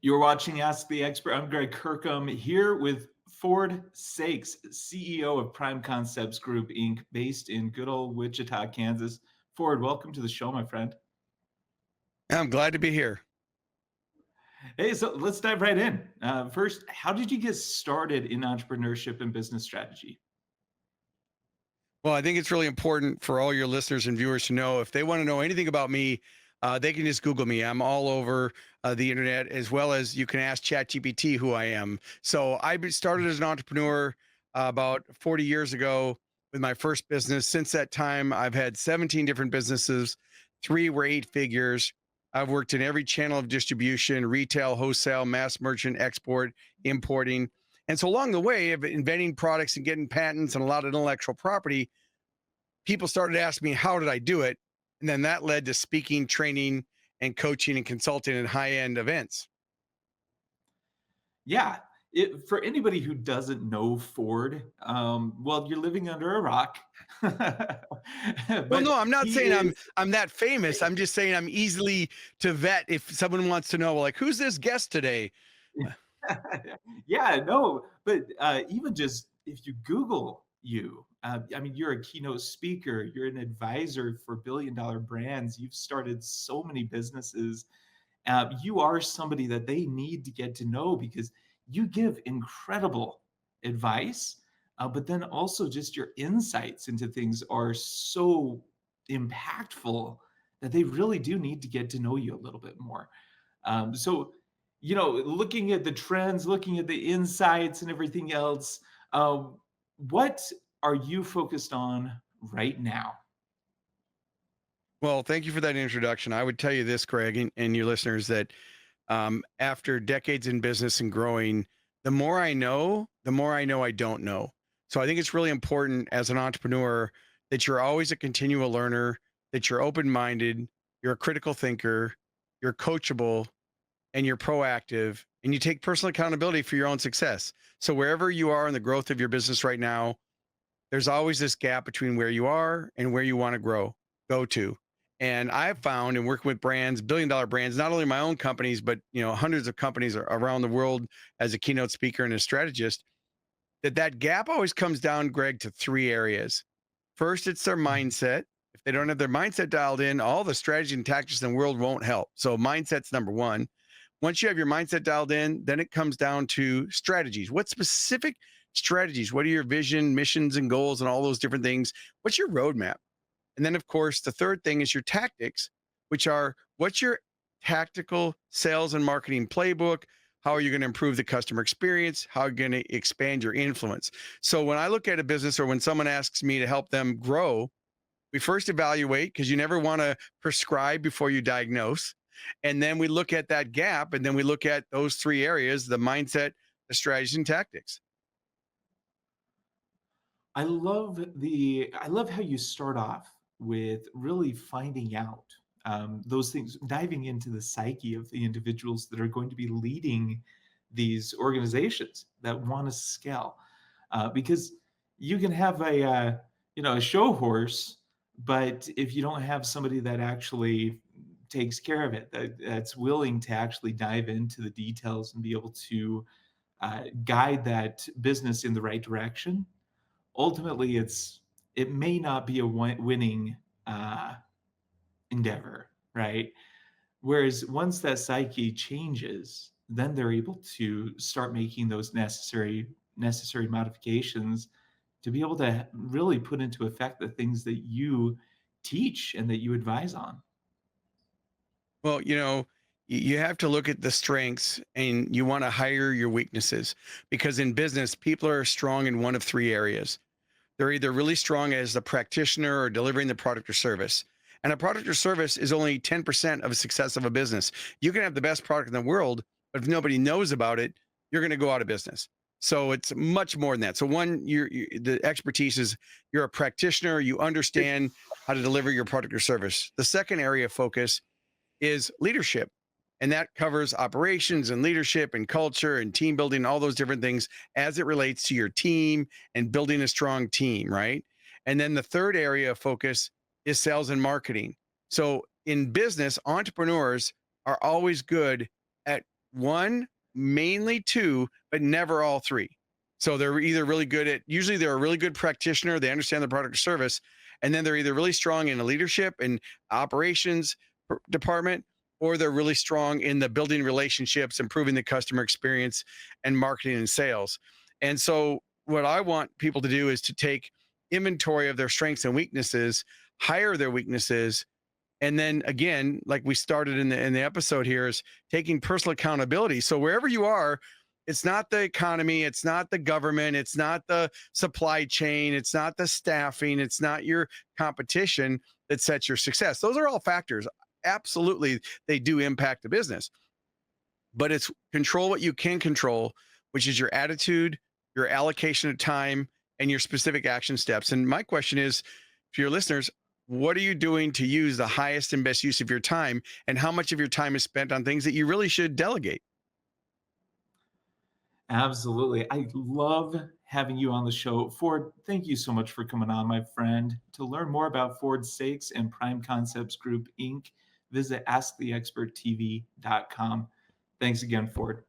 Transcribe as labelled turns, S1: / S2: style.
S1: You're watching Ask the Expert. I'm Greg Kirkham here with Ford Saeks, CEO of Prime Concepts Group, Inc., based in good old Wichita, Kansas. Ford, welcome to the show, my friend.
S2: I'm glad to be here.
S1: Hey, so let's dive right in. First, how did you get started in entrepreneurship and business strategy?
S2: Well, I think it's really important for all your listeners and viewers to know if they want to know anything about me, they can just Google me. I'm all over the internet, as well as you can ask ChatGPT who I am. So started as an entrepreneur about 40 years ago with my first business. Since that time, I've had 17 different businesses. Three were eight figures. I've worked in every channel of distribution: retail, wholesale, mass merchant, export, importing. And so along the way of inventing products and getting patents and a lot of intellectual property, people started asking me, how did I do it? And then that led to speaking, training, and coaching and consulting at high end events.
S1: Yeah, for anybody who doesn't know Ford, well, you're living under a rock.
S2: Well,
S1: But
S2: no, I'm not
S1: he
S2: saying I'm
S1: is
S2: I'm that famous. I'm just saying I'm easily to vet if someone wants to know, well, like, who's this guest today?
S1: Yeah, no, but even just if you Google you, I mean, you're a keynote speaker, you're an advisor for billion-dollar brands, you've started so many businesses. You are somebody that they need to get to know because you give incredible advice, but then also just your insights into things are so impactful that they really do need to get to know you a little bit more. So, looking at the trends, looking at the insights and everything else, what are you focused on right now?
S2: Well, thank you for that introduction. I would tell you this, Greg, and your listeners, that after decades in business and growing, the more I know I don't know. So I think it's really important as an entrepreneur that you're always a continual learner, that you're open minded, you're a critical thinker, you're coachable, and you're proactive, and you take personal accountability for your own success. So wherever you are in the growth of your business right now, there's always this gap between where you are and where you want to go to. And I've found in working with brands, billion dollar brands, not only my own companies, but hundreds of companies around the world as a keynote speaker and a strategist, that gap always comes down, Greg, to three areas. First, it's their mindset. If they don't have their mindset dialed in, all the strategy and tactics in the world won't help. So mindset's number one. Once you have your mindset dialed in, then it comes down to strategies. What specific strategies? What are your vision, missions, and goals, and all those different things? What's your roadmap? And then, of course, the third thing is your tactics, which are what's your tactical sales and marketing playbook? How are you going to improve the customer experience? How are you going to expand your influence? So, when I look at a business or when someone asks me to help them grow, we first evaluate because you never want to prescribe before you diagnose. And then we look at that gap and then we look at those three areas: the mindset, the strategies, and tactics.
S1: I love how you start off with really finding out those things, diving into the psyche of the individuals that are going to be leading these organizations that want to scale. Because you can have a show horse, but if you don't have somebody that actually takes care of it, that's willing to actually dive into the details and be able to guide that business in the right direction, ultimately it may not be a winning uh, endeavor, right? Whereas once that psyche changes, then they're able to start making those necessary modifications to be able to really put into effect the things that you teach and that you advise on.
S2: Well, you have to look at the strengths and you want to hire your weaknesses, because in business, people are strong in one of three areas. They're either really strong as a practitioner or delivering the product or service. And a product or service is only 10% of the success of a business. You can have the best product in the world, but if nobody knows about it, you're going to go out of business. So it's much more than that. So one, the expertise is you're a practitioner, you understand how to deliver your product or service. The second area of focus is leadership. And that covers operations and leadership and culture and team building, all those different things as it relates to your team and building a strong team, right? And then the third area of focus is sales and marketing. So in business, entrepreneurs are always good at one, mainly two, but never all three. So they're either really good at, usually they're a really good practitioner, they understand the product or service, and then they're either really strong in the leadership and operations department, or they're really strong in the building relationships, improving the customer experience, and marketing and sales. And so what I want people to do is to take inventory of their strengths and weaknesses, hire their weaknesses, and then again, like we started in the episode here, is taking personal accountability. So wherever you are, it's not the economy, it's not the government, it's not the supply chain, it's not the staffing, it's not your competition that sets your success. Those are all factors. Absolutely, they do impact the business, but it's control what you can control, which is your attitude, your allocation of time, and your specific action steps. And my question is to your listeners, what are you doing to use the highest and best use of your time? And how much of your time is spent on things that you really should delegate?
S1: Absolutely. I love having you on the show. Ford, thank you so much for coming on, my friend. To learn more about Ford Saeks and Prime Concepts Group, Inc., visit asktheexperttv.com. Thanks again, Ford.